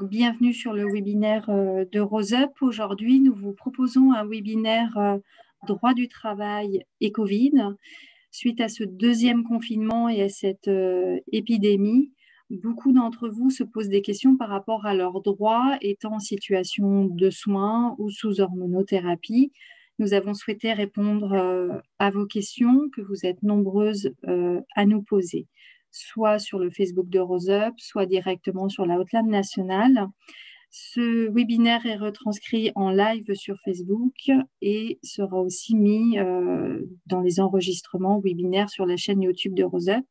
Bienvenue sur le webinaire de RoseUp. Aujourd'hui, nous vous proposons un webinaire droit du travail et Covid. Suite à ce deuxième confinement et à cette épidémie, beaucoup d'entre vous se posent des questions par rapport à leurs droits étant en situation de soins ou sous hormonothérapie. Nous avons souhaité répondre à vos questions que vous êtes nombreuses à nous poser, soit sur le Facebook de RoseUp, soit directement sur la hotline nationale. Ce webinaire est retranscrit en live sur Facebook et sera aussi mis dans les enregistrements webinaires sur la chaîne YouTube de RoseUp.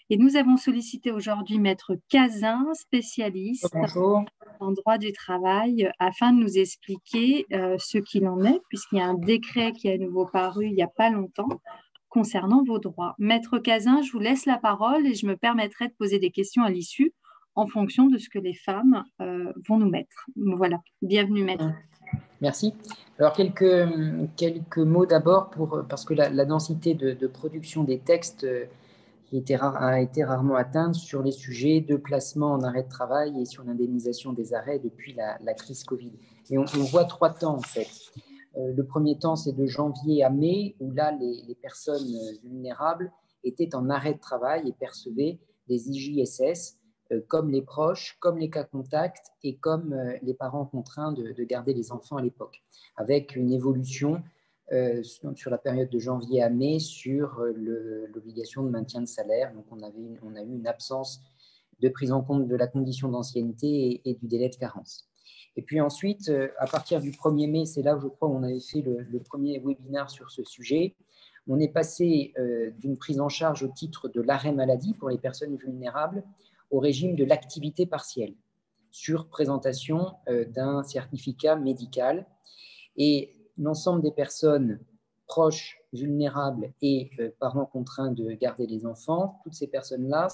Et nous avons sollicité aujourd'hui Maître Cazin, spécialiste Bonjour. en droit du travail, afin de nous expliquer ce qu'il en est, puisqu'il y a un décret qui est à nouveau paru il n'y a pas longtemps concernant vos droits. Maître Cazin, je vous laisse la parole et je me permettrai de poser des questions à l'issue en fonction de ce que les femmes vont nous mettre. Voilà, bienvenue Maître. Merci. Alors quelques mots d'abord, parce que la densité de production des textes a été rarement atteinte sur les sujets de placement en arrêt de travail et sur l'indemnisation des arrêts depuis la crise Covid. Et on voit 3 temps en fait. Le premier temps, c'est de janvier à mai, où là, les personnes vulnérables étaient en arrêt de travail et percevaient des IJSS, comme les proches, comme les cas contacts et comme les parents contraints de garder les enfants à l'époque, avec une évolution sur la période de janvier à mai sur l'obligation de maintien de salaire. Donc, on a eu une absence de prise en compte de la condition d'ancienneté et du délai de carence. Et puis ensuite, à partir du 1er mai, c'est là où je crois qu'on avait fait le premier webinaire sur ce sujet, on est passé d'une prise en charge au titre de l'arrêt maladie pour les personnes vulnérables au régime de l'activité partielle sur présentation d'un certificat médical. Et l'ensemble des personnes proches, vulnérables et parents contraints de garder les enfants, toutes ces personnes-là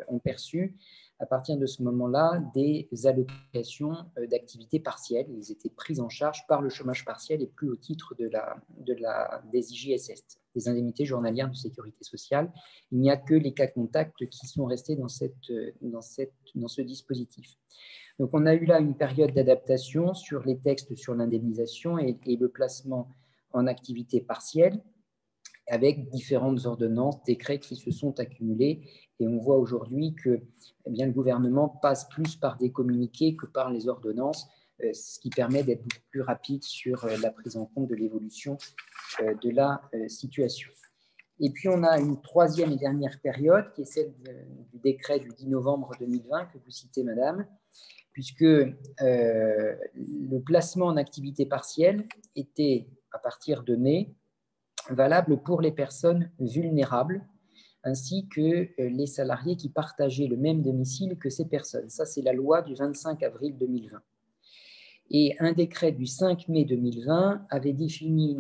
ont perçu à partir de ce moment-là des allocations d'activité partielle. Ils étaient pris en charge par le chômage partiel et plus au titre des IJSS, des indemnités journalières de sécurité sociale. Il n'y a que les cas contacts qui sont restés dans ce dispositif. Donc, on a eu là une période d'adaptation sur les textes sur l'indemnisation et le placement en activité partielle, avec différentes ordonnances, décrets qui se sont accumulés. Et on voit aujourd'hui que le gouvernement passe plus par des communiqués que par les ordonnances, ce qui permet d'être beaucoup plus rapide sur la prise en compte de l'évolution de la situation. Et puis, on a une troisième et dernière période, qui est celle du décret du 10 novembre 2020 que vous citez, madame, puisque le placement en activité partielle était, à partir de mai, valable pour les personnes vulnérables, ainsi que les salariés qui partageaient le même domicile que ces personnes. Ça, c'est la loi du 25 avril 2020. Et un décret du 5 mai 2020 avait défini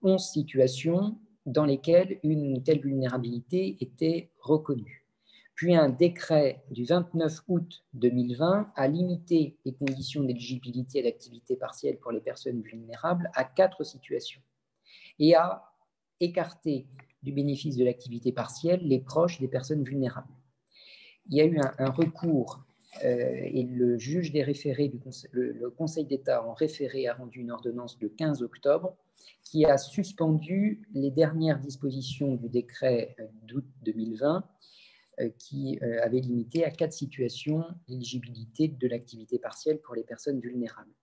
11 situations dans lesquelles une telle vulnérabilité était reconnue. Puis un décret du 29 août 2020 a limité les conditions d'éligibilité à l'activité partielle pour les personnes vulnérables à 4 situations et a écarté du bénéfice de l'activité partielle les proches des personnes vulnérables. Il y a eu un recours et le juge des référés, le Conseil d'État en référé a rendu une ordonnance le 15 octobre qui a suspendu les dernières dispositions du décret d'août 2020 qui avait limité à 4 situations l'éligibilité de l'activité partielle pour les personnes vulnérables.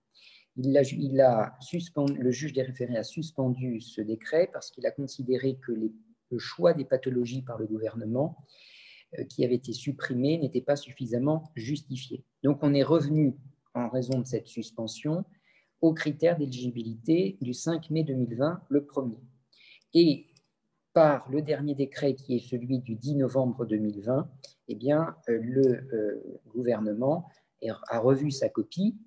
Le juge des référés a suspendu ce décret parce qu'il a considéré que le choix des pathologies par le gouvernement qui avait été supprimé n'était pas suffisamment justifié. Donc, on est revenu, en raison de cette suspension, aux critères d'éligibilité du 5 mai 2020, le premier. Et par le dernier décret, qui est celui du 10 novembre 2020, eh bien, le gouvernement a revu sa copie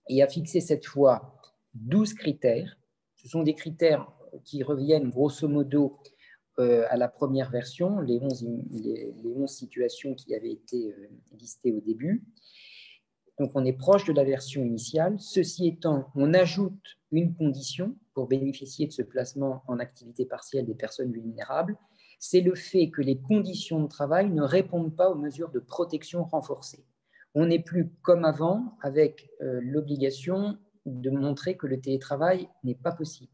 et a fixé cette fois 12 critères. Ce sont des critères qui reviennent grosso modo à la première version, les 11 situations qui avaient été listées au début. Donc, on est proche de la version initiale. Ceci étant, on ajoute une condition pour bénéficier de ce placement en activité partielle des personnes vulnérables. C'est le fait que les conditions de travail ne répondent pas aux mesures de protection renforcée. On n'est plus comme avant avec l'obligation de montrer que le télétravail n'est pas possible.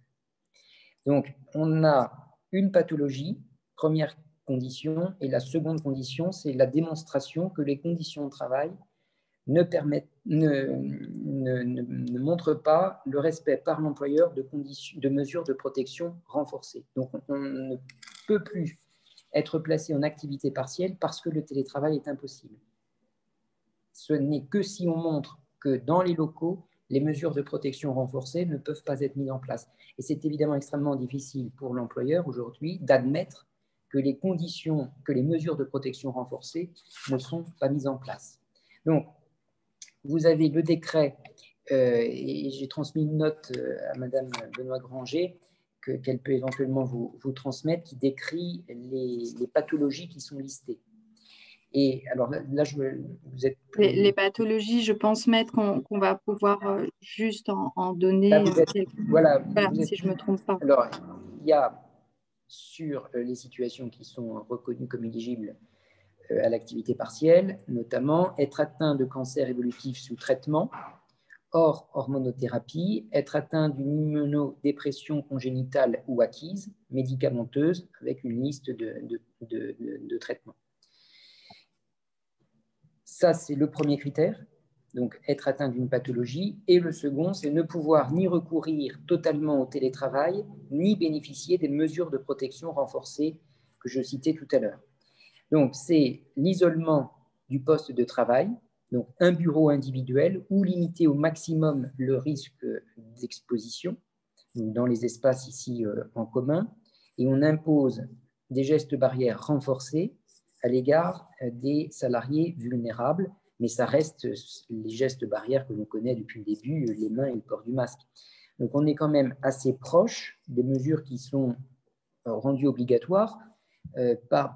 Donc, on a une pathologie, première condition, et la seconde condition, c'est la démonstration que les conditions de travail ne montrent pas le respect par l'employeur de mesures de protection renforcées. Donc, on ne peut plus être placé en activité partielle parce que le télétravail est impossible. Ce n'est que si on montre que dans les locaux, les mesures de protection renforcées ne peuvent pas être mises en place. Et c'est évidemment extrêmement difficile pour l'employeur aujourd'hui d'admettre que les conditions, que les mesures de protection renforcées ne sont pas mises en place. Donc, vous avez le décret, et j'ai transmis une note à Madame Benoît Granger, qu'elle peut éventuellement vous transmettre, qui décrit les pathologies qui sont listées. Et alors là, vous êtes plus... Les pathologies, je pense, maître, qu'on va pouvoir juste en donner quelques... Voilà, si je ne me trompe pas. Alors, il y a sur les situations qui sont reconnues comme éligibles à l'activité partielle, notamment être atteint de cancer évolutif sous traitement, hors hormonothérapie, être atteint d'une immunodépression congénitale ou acquise, médicamenteuse, avec une liste de traitements. Ça, c'est le premier critère, donc être atteint d'une pathologie. Et le second, c'est ne pouvoir ni recourir totalement au télétravail, ni bénéficier des mesures de protection renforcées que je citais tout à l'heure. Donc, c'est l'isolement du poste de travail, donc un bureau individuel ou limiter au maximum le risque d'exposition dans les espaces ici en commun. Et on impose des gestes barrières renforcés à l'égard des salariés vulnérables, mais ça reste les gestes barrières que l'on connaît depuis le début, les mains et le port du masque. Donc on est quand même assez proche des mesures qui sont rendues obligatoires par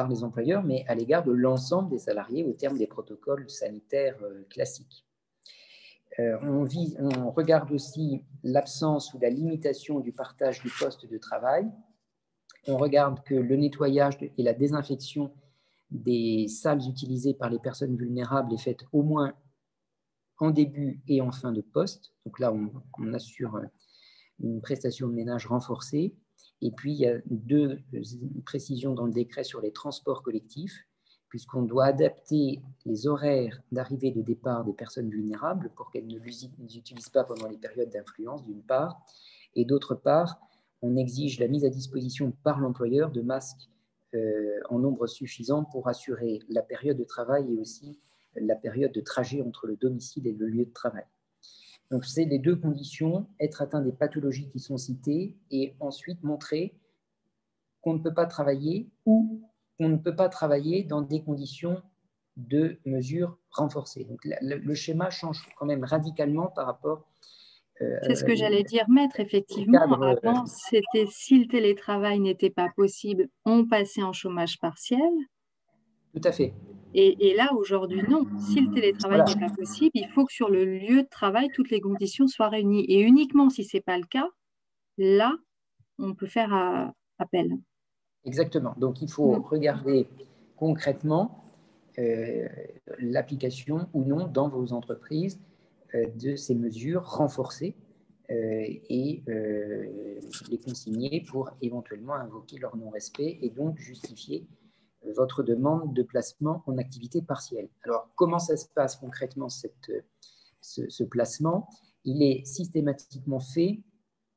les employeurs, mais à l'égard de l'ensemble des salariés au terme des protocoles sanitaires classiques. On regarde aussi l'absence ou la limitation du partage du poste de travail. On regarde que le nettoyage et la désinfection des salles utilisées par les personnes vulnérables est faite au moins en début et en fin de poste. Donc là, on assure une prestation de ménage renforcée. Et puis, il y a deux précisions dans le décret sur les transports collectifs, puisqu'on doit adapter les horaires d'arrivée et de départ des personnes vulnérables pour qu'elles ne les utilisent pas pendant les périodes d'influence, d'une part, et d'autre part, on exige la mise à disposition par l'employeur de masques en nombre suffisant pour assurer la période de travail et aussi la période de trajet entre le domicile et le lieu de travail. Donc, c'est les deux conditions, être atteint des pathologies qui sont citées et ensuite montrer qu'on ne peut pas travailler ou qu'on ne peut pas travailler dans des conditions de mesures renforcées. Donc, le schéma change quand même radicalement par rapport... C'est ce que j'allais dire, maître, effectivement. Avant, c'était si le télétravail n'était pas possible, on passait en chômage partiel. Tout à fait. Et là, aujourd'hui, non. Si le télétravail n'est pas possible, il faut que sur le lieu de travail, toutes les conditions soient réunies. Et uniquement si ce n'est pas le cas, là, on peut faire appel. Exactement. Donc, il faut regarder concrètement l'application ou non dans vos entreprises de ces mesures renforcées et les consigner pour éventuellement invoquer leur non-respect et donc justifier votre demande de placement en activité partielle. Alors, comment ça se passe concrètement, ce placement? Il est systématiquement fait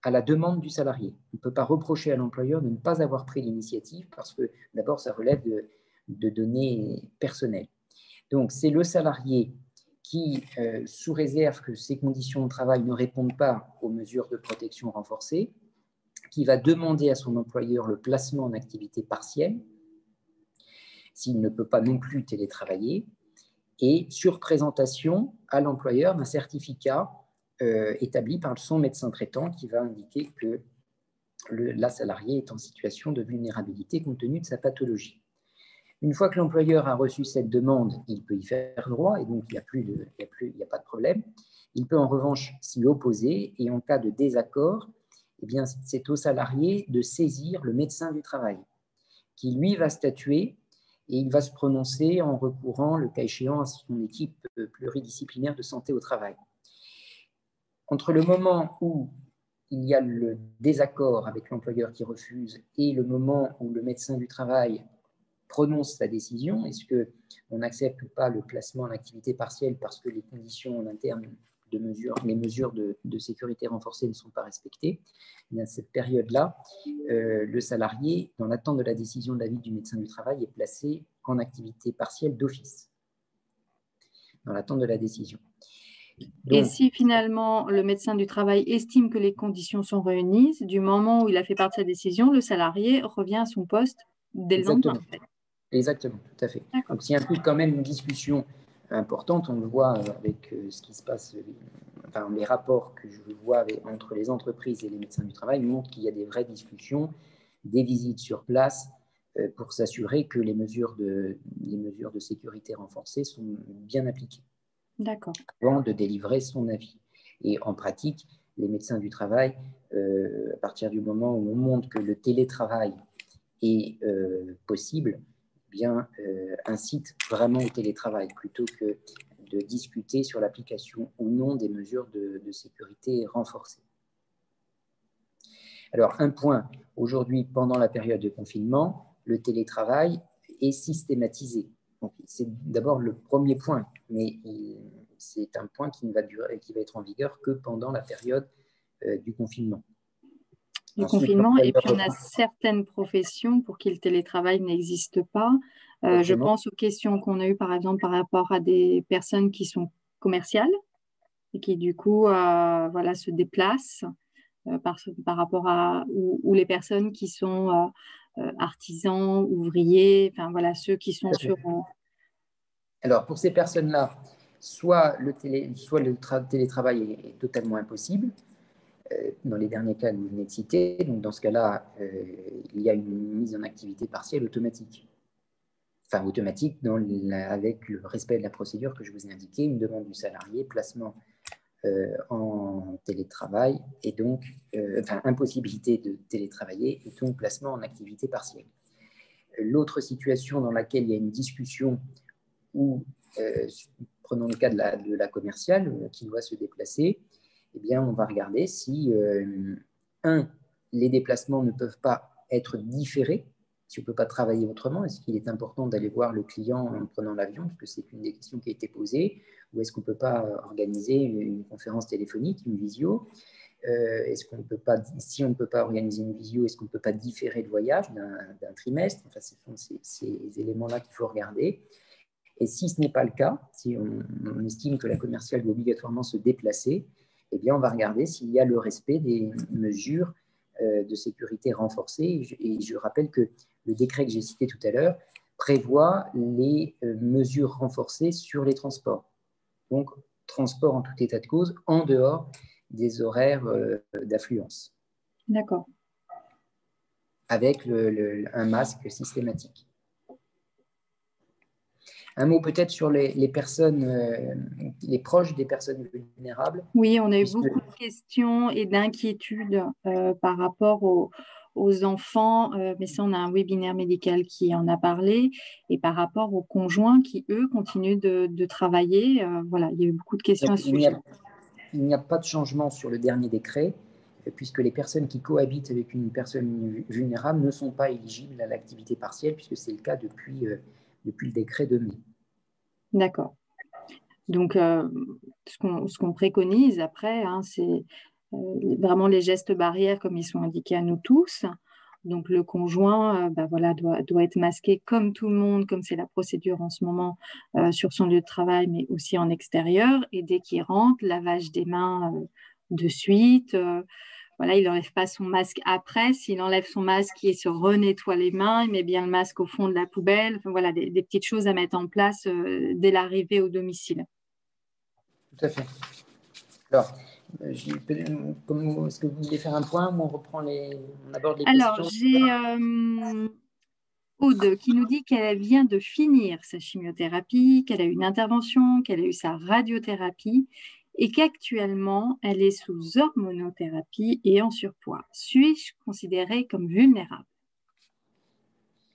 à la demande du salarié. On ne peut pas reprocher à l'employeur de ne pas avoir pris l'initiative parce que d'abord, ça relève de données personnelles. Donc, c'est le salarié qui, sous réserve que ses conditions de travail ne répondent pas aux mesures de protection renforcées, qui va demander à son employeur le placement en activité partielle, s'il ne peut pas non plus télétravailler, et sur présentation à l'employeur d'un certificat établi par son médecin traitant qui va indiquer que la salariée est en situation de vulnérabilité compte tenu de sa pathologie. Une fois que l'employeur a reçu cette demande, il peut y faire droit et donc il n'y a pas de problème. Il peut en revanche s'y opposer et en cas de désaccord, eh bien, c'est au salarié de saisir le médecin du travail qui, lui, va statuer et il va se prononcer en recourant, le cas échéant, à son équipe pluridisciplinaire de santé au travail. Entre le moment où il y a le désaccord avec l'employeur qui refuse et le moment où le médecin du travail prononce sa décision, est-ce qu'on accepte ou pas le placement en activité partielle parce que les conditions en interne de mesure, les mesures de sécurité renforcée ne sont pas respectées, et à cette période-là, le salarié, dans l'attente de la décision de l'avis du médecin du travail, est placé en activité partielle d'office, dans l'attente de la décision. Et Donc, si finalement le médecin du travail estime que les conditions sont réunies, du moment où il a fait part de sa décision, le salarié revient à son poste dès le lendemain. Exactement, tout à fait. Donc, s'il implique quand même une discussion importante, on le voit avec ce qui se passe, enfin, les rapports que je vois entre les entreprises et les médecins du travail montrent qu'il y a des vraies discussions, des visites sur place pour s'assurer que les mesures de sécurité renforcées sont bien appliquées. D'accord. Avant de délivrer son avis. Et en pratique, les médecins du travail, à partir du moment où on montre que le télétravail est possible, bien incite vraiment au télétravail plutôt que de discuter sur l'application ou non des mesures de sécurité renforcées. Alors, un point, aujourd'hui, pendant la période de confinement, le télétravail est systématisé. C'est d'abord le premier point, mais c'est un point qui va être en vigueur que pendant la période du confinement. Confinement. Et puis, on a certaines professions pour qui le télétravail n'existe pas. Je pense aux questions qu'on a eues, par exemple, par rapport à des personnes qui sont commerciales et qui, du coup, voilà, se déplacent par rapport à ou les personnes qui sont artisans, ouvriers, enfin, voilà, ceux qui sont sur… Alors, pour ces personnes-là, soit le télétravail est totalement impossible, dans les derniers cas que vous venez de citer. Donc, dans ce cas-là, il y a une mise en activité partielle automatique. Enfin, automatique avec le respect de la procédure que je vous ai indiquée, une demande du salarié, placement en télétravail, et donc, impossibilité de télétravailler, et donc placement en activité partielle. L'autre situation dans laquelle il y a une discussion où, prenons le cas de la commerciale qui doit se déplacer, eh bien, on va regarder si, les déplacements ne peuvent pas être différés, si on ne peut pas travailler autrement. Est-ce qu'il est important d'aller voir le client en prenant l'avion, parce que c'est une des questions qui a été posée, ou est-ce qu'on ne peut pas organiser une conférence téléphonique, une visio? Est-ce qu'on ne peut pas, si on ne peut pas organiser une visio, est-ce qu'on ne peut pas différer le voyage d'un trimestre? Enfin, ce sont ces éléments-là qu'il faut regarder. Et si ce n'est pas le cas, si on estime que la commerciale doit obligatoirement se déplacer, eh bien, on va regarder s'il y a le respect des mesures de sécurité renforcées. Et je rappelle que le décret que j'ai cité tout à l'heure prévoit les mesures renforcées sur les transports. Donc, transport en tout état de cause, en dehors des horaires d'affluence. D'accord. Avec un masque systématique. Un mot peut-être sur les personnes, les proches des personnes vulnérables. Oui, on a eu beaucoup de questions et d'inquiétudes par rapport aux enfants, mais ça, on a un webinaire médical qui en a parlé, et par rapport aux conjoints qui, eux, continuent de travailler. Voilà, il y a eu beaucoup de questions à ce sujet. Il n'y a pas de changement sur le dernier décret, puisque les personnes qui cohabitent avec une personne vulnérable ne sont pas éligibles à l'activité partielle, puisque c'est le cas depuis le décret de mai. D'accord. Donc, ce qu'on préconise après, hein, c'est vraiment les gestes barrières comme ils sont indiqués à nous tous. Donc, le conjoint voilà, doit être masqué comme tout le monde, comme c'est la procédure en ce moment sur son lieu de travail, mais aussi en extérieur. Et dès qu'il rentre, lavage des mains de suite. Voilà, il n'enlève pas son masque après. S'il enlève son masque, il se renettoie les mains, il met bien le masque au fond de la poubelle. Enfin, voilà, des petites choses à mettre en place dès l'arrivée au domicile. Tout à fait. Alors, est-ce que vous voulez faire un point où on aborde les questions? Alors, j'ai Aude qui nous dit qu'elle vient de finir sa chimiothérapie, qu'elle a eu une intervention, qu'elle a eu sa radiothérapie et qu'actuellement, elle est sous hormonothérapie et en surpoids. Suis-je considérée comme vulnérable?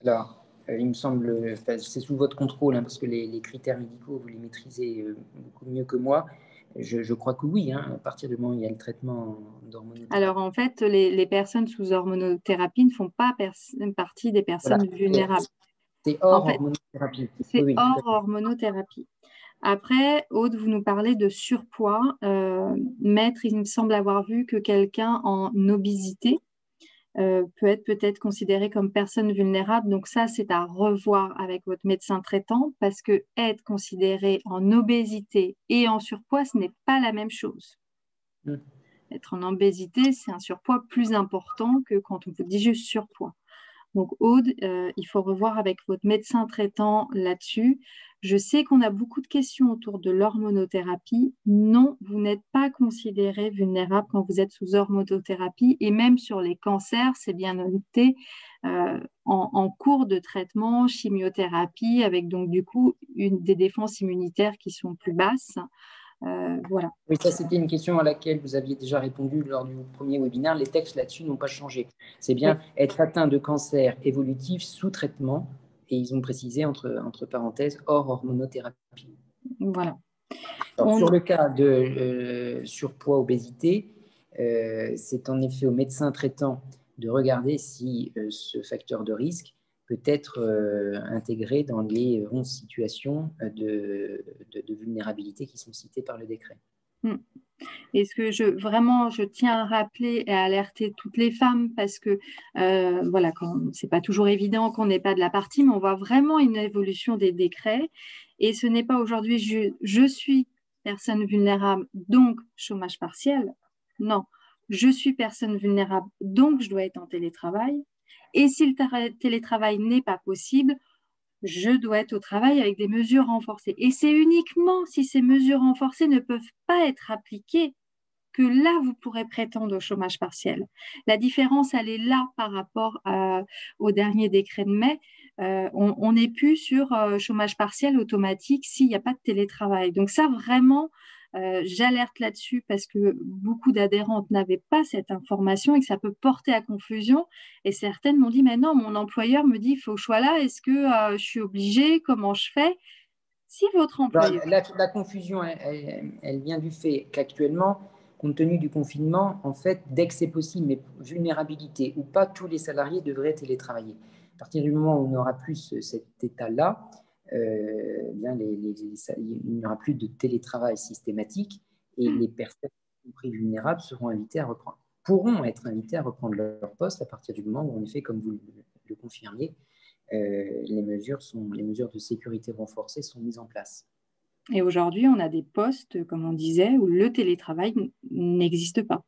Alors, il me semble, c'est sous votre contrôle, hein, parce que les critères médicaux, vous les maîtrisez beaucoup mieux que moi. Je crois que oui, hein, à partir du moment où il y a le traitement d'hormonothérapie. Alors, en fait, les personnes sous hormonothérapie ne font pas partie des personnes Voilà, vulnérables. c'est En hors fait, hormonothérapie. c'est Oui, oui, tout à hors fait. hormonothérapie. Après, Aude, vous nous parlez de surpoids. Maître, il me semble avoir vu que quelqu'un en obésité peut être peut-être considéré comme personne vulnérable. Donc ça, c'est à revoir avec votre médecin traitant parce que être considéré en obésité et en surpoids, ce n'est pas la même chose. Mm. Être en obésité, c'est un surpoids plus important que quand on vous dit juste surpoids. Donc, Aude, il faut revoir avec votre médecin traitant là-dessus. Je sais qu'on a beaucoup de questions autour de l'hormonothérapie. Non, vous n'êtes pas considéré vulnérable quand vous êtes sous hormonothérapie et même sur les cancers, c'est bien noté, en cours de traitement, chimiothérapie, avec donc du coup des défenses immunitaires qui sont plus basses. Voilà. Oui, ça, c'était une question à laquelle vous aviez déjà répondu lors du premier webinaire. Les textes là-dessus n'ont pas changé. C'est bien Oui. être atteint de cancer évolutif sous traitement, et ils ont précisé entre parenthèses, hors hormonothérapie. Voilà. Alors, sur le cas de surpoids, obésité, c'est en effet au médecin traitant de regarder si ce facteur de risque peut être intégré dans les 11 situations de vulnérabilité qui sont citées par le décret. Et ce que je tiens à rappeler et à alerter toutes les femmes parce que voilà, c'est pas toujours évident qu'on n'est pas de la partie, mais on voit vraiment une évolution des décrets. Et ce n'est pas aujourd'hui je suis personne vulnérable, donc chômage partiel. Non, je suis personne vulnérable, donc je dois être en télétravail. Et si le télétravail n'est pas possible, je dois être au travail avec des mesures renforcées. Et c'est uniquement si ces mesures renforcées ne peuvent pas être appliquées que là, vous pourrez prétendre au chômage partiel. La différence, elle est là par rapport au dernier décret de mai. On n'est plus sur chômage partiel automatique s'il n'y a pas de télétravail. Donc ça, vraiment, j'alerte là-dessus parce que beaucoup d'adhérentes n'avaient pas cette information et que ça peut porter à confusion. Et certaines m'ont dit, mais non, mon employeur me dit, il faut que je sois là. Est-ce que je suis obligée? Comment je fais? Si votre employeur... La confusion, elle vient du fait qu'actuellement, compte tenu du confinement, en fait, dès que c'est possible, mais vulnérabilité ou pas, tous les salariés devraient télétravailler. À partir du moment où on n'aura plus cet état-là, bien il n'y aura plus de télétravail systématique et les personnes compris vulnérables seront invitées à reprendre, pourront être invitées à reprendre leur poste à partir du moment où, en effet, comme vous le confirmiez, les mesures de sécurité renforcées sont mises en place. Et aujourd'hui, on a des postes, comme on disait, où le télétravail n'existe pas.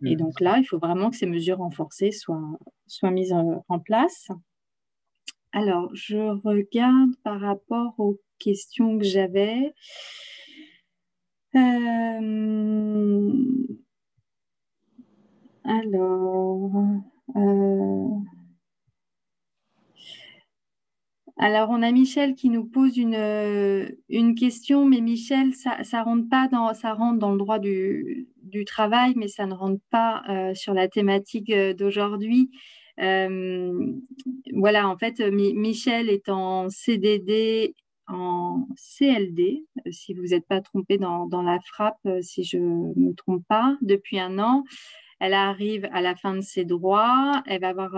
Et donc là, il faut vraiment que ces mesures renforcées soient mises en place. Alors, je regarde par rapport aux questions que j'avais. Alors, on a Michel qui nous pose une question, mais Michel, ça rentre pas ça rentre dans le droit du travail, mais ça ne rentre pas sur la thématique d'aujourd'hui. Voilà, en fait, Michel est en CDD, en CLD, si vous n'êtes pas trompé dans la frappe, si je ne me trompe pas, depuis 1 an. Elle arrive à la fin de ses droits, elle va avoir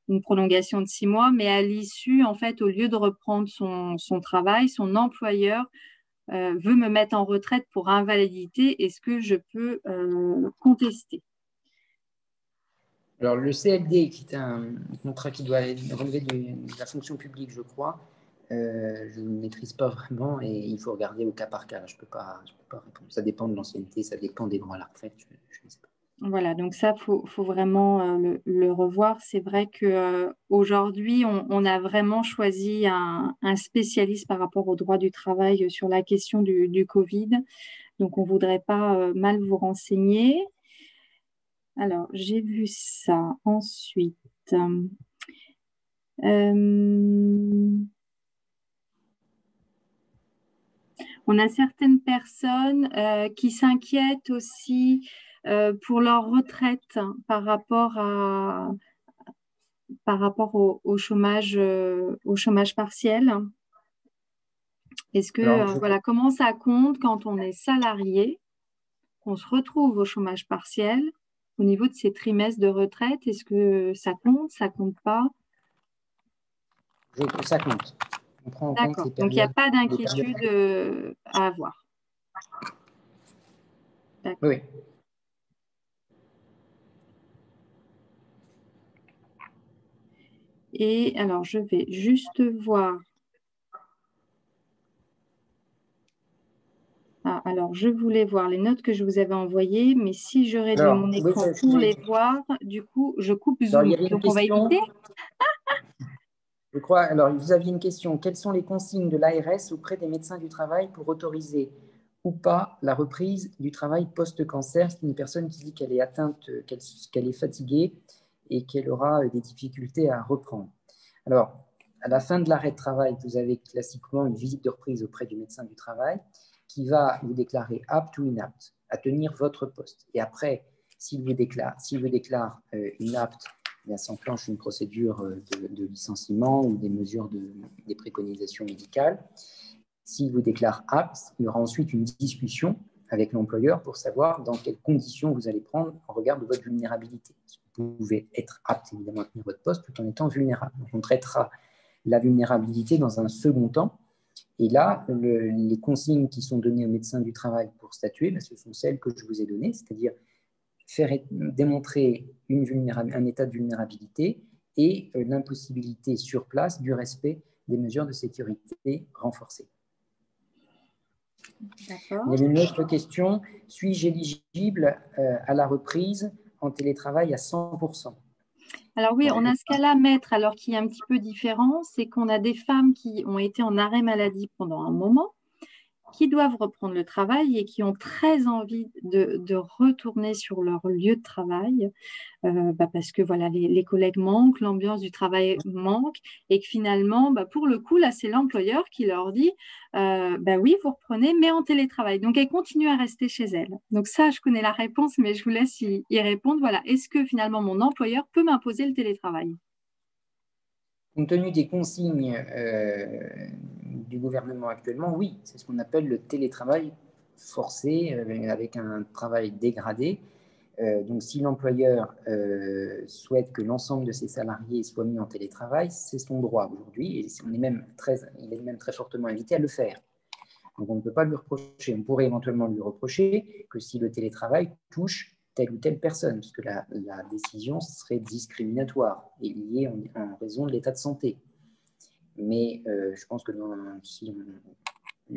une prolongation de 6 mois, mais à l'issue, en fait, au lieu de reprendre son travail, son employeur veut me mettre en retraite pour invalidité. Est-ce que je peux contester? Alors, le CLD, qui est un contrat qui doit relever de la fonction publique, je crois, je ne maîtrise pas vraiment et il faut regarder au cas par cas. Je peux pas répondre. Ça dépend de l'ancienneté, ça dépend des droits à la retraite. Je ne sais pas. Voilà, donc ça, faut vraiment le revoir. C'est vrai qu'aujourd'hui, on a vraiment choisi un spécialiste par rapport au droit du travail sur la question du Covid. Donc, on ne voudrait pas mal vous renseigner. Alors, j'ai vu ça. Ensuite, on a certaines personnes qui s'inquiètent aussi pour leur retraite par rapport par rapport au chômage partiel. Est-ce que, Alors, voilà, comment ça compte quand on est salarié, qu'on se retrouve au chômage partiel au niveau de ces trimestres de retraite? Est-ce que ça compte pas? ça compte. On prend en compte D'accord. Donc, il n'y a pas les périodes. d'inquiétude à avoir. D'accord. Oui. Et alors, je vais juste voir. Ah, alors, je voulais voir les notes que je vous avais envoyées, mais si je réduis Alors, mon oui, écran je pour voulais les dire. voir, du coup, je coupe Alors, il Zoom. y avait une Donc, on va question. éviter. Je crois, alors, vous aviez une question. Quelles sont les consignes de l'ARS auprès des médecins du travail pour autoriser ou pas la reprise du travail post-cancer? C'est une personne qui dit qu'elle est atteinte, qu'elle est fatiguée et qu'elle aura des difficultés à reprendre. Alors, à la fin de l'arrêt de travail, vous avez classiquement une visite de reprise auprès du médecin du travail qui va vous déclarer apte ou inapte à tenir votre poste. Et après, s'il vous déclare inapte, s'enclenche une procédure de licenciement ou des mesures des préconisations médicales. S'il vous déclare apte, il y aura ensuite une discussion avec l'employeur pour savoir dans quelles conditions vous allez prendre en regard de votre vulnérabilité. Vous pouvez être apte évidemment à tenir votre poste tout en étant vulnérable. Donc, on traitera la vulnérabilité dans un second temps. Et là, les consignes qui sont données aux médecins du travail pour statuer, ce sont celles que je vous ai données, c'est-à-dire faire démontrer un état de vulnérabilité et l'impossibilité sur place du respect des mesures de sécurité renforcées. D'accord. Il y a une autre question. Suis-je éligible à la reprise en télétravail à 100%? Alors oui, on a ce cas-là, maître, alors qui est un petit peu différent, c'est qu'on a des femmes qui ont été en arrêt maladie pendant un moment, qui doivent reprendre le travail et qui ont très envie de retourner sur leur lieu de travail, parce que voilà, les collègues manquent, l'ambiance du travail manque, et que finalement, pour le coup, là, c'est l'employeur qui leur dit, oui, vous reprenez, mais en télétravail. Donc, elles continuent à rester chez elles. Donc ça, je connais la réponse, mais je vous laisse y répondre. Voilà, est-ce que finalement, mon employeur peut m'imposer le télétravail? Compte tenu des consignes du gouvernement actuellement, oui, c'est ce qu'on appelle le télétravail forcé avec un travail dégradé. Donc, si l'employeur souhaite que l'ensemble de ses salariés soient mis en télétravail, c'est son droit aujourd'hui et il est même très fortement invité à le faire. Donc, on ne peut pas lui reprocher. On pourrait éventuellement lui reprocher que si le télétravail touche telle ou telle personne, parce que la décision serait discriminatoire et liée en raison de l'état de santé. Mais je pense que si on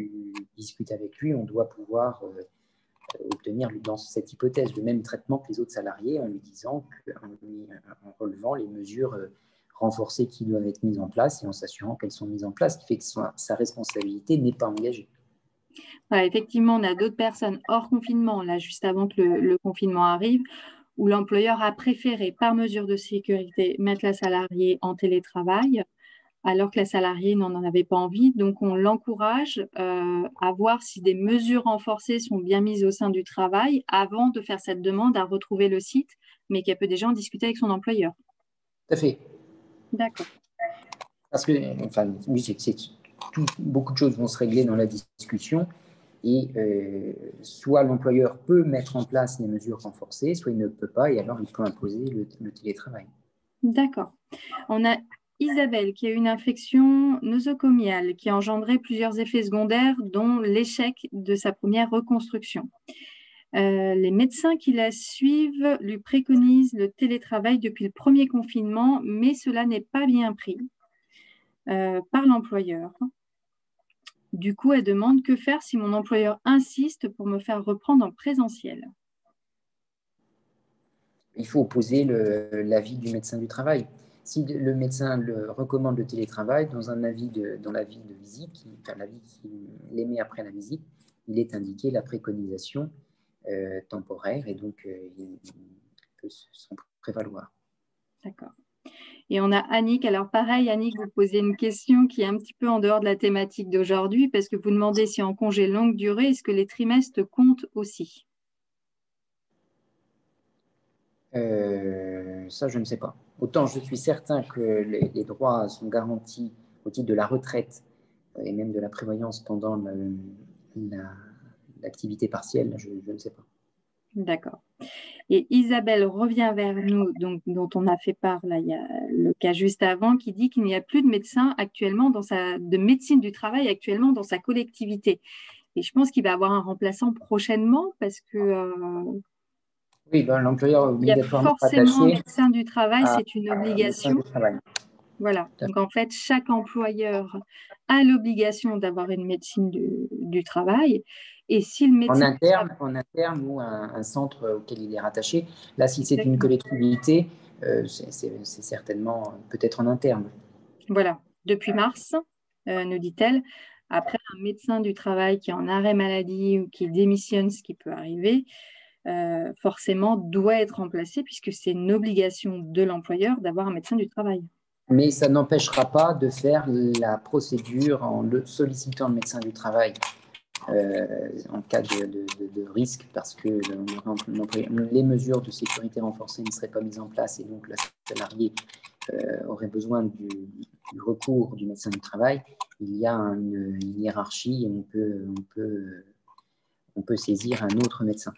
discute avec lui, on doit pouvoir obtenir dans cette hypothèse le même traitement que les autres salariés en lui disant, en relevant les mesures renforcées qui doivent être mises en place et en s'assurant qu'elles sont mises en place, ce qui fait que sa responsabilité n'est pas engagée. Voilà, effectivement, on a d'autres personnes hors confinement, là, juste avant que le confinement arrive, où l'employeur a préféré, par mesure de sécurité, mettre la salariée en télétravail, alors que la salariée n'en avait pas envie. Donc, on l'encourage à voir si des mesures renforcées sont bien mises au sein du travail avant de faire cette demande à retrouver le site, mais qu'elle peut déjà en discuter avec son employeur. Tout à fait. D'accord. Parce que, enfin, oui, beaucoup de choses vont se régler dans la discussion et soit l'employeur peut mettre en place les mesures renforcées, soit il ne peut pas et alors il peut imposer le télétravail. D'accord. On a Isabelle qui a eu une infection nosocomiale qui a engendré plusieurs effets secondaires, dont l'échec de sa première reconstruction. Les médecins qui la suivent lui préconisent le télétravail depuis le premier confinement, mais cela n'est pas bien pris par l'employeur. Du coup, elle demande que faire si mon employeur insiste pour me faire reprendre en présentiel. Il faut opposer l'avis du médecin du travail. Si le médecin le recommande le télétravail, dans l'avis de visite, l'avis qu'il émet après la visite, il est indiqué la préconisation temporaire et donc il peut s'en prévaloir. D'accord. Et on a Annick. Alors pareil, Annick, vous posez une question qui est un petit peu en dehors de la thématique d'aujourd'hui parce que vous demandez si en congé longue durée, est-ce que les trimestres comptent aussi? Ça, je ne sais pas. Autant je suis certain que les droits sont garantis au titre de la retraite et même de la prévoyance pendant l'activité partielle, je ne sais pas. D'accord. Et Isabelle revient vers nous, donc, dont on a fait part, là, il y a le cas juste avant, qui dit qu'il n'y a plus de médecin actuellement de médecine du travail actuellement dans sa collectivité. Et je pense qu'il va avoir un remplaçant prochainement parce que Oui, ben, l'employeur est il y a obligatoirement forcément attaché médecin du travail, à c'est une un médecin obligation. du travail. Voilà. Donc en fait, chaque employeur a l'obligation d'avoir une médecine du travail. Et si le médecin En interne ou un centre auquel il est rattaché. Là, si c'est une Exactement. collectivité, c'est certainement peut-être en interne. Voilà, depuis mars, nous dit-elle. Après, un médecin du travail qui est en arrêt maladie ou qui démissionne, ce qui peut arriver, forcément doit être remplacé puisque c'est une obligation de l'employeur d'avoir un médecin du travail. Mais ça n'empêchera pas de faire la procédure en sollicitant le médecin du travail en cas de risque, parce que les mesures de sécurité renforcée ne seraient pas mises en place et donc le salarié aurait besoin du recours du médecin du travail. Il y a une hiérarchie et on peut saisir un autre médecin.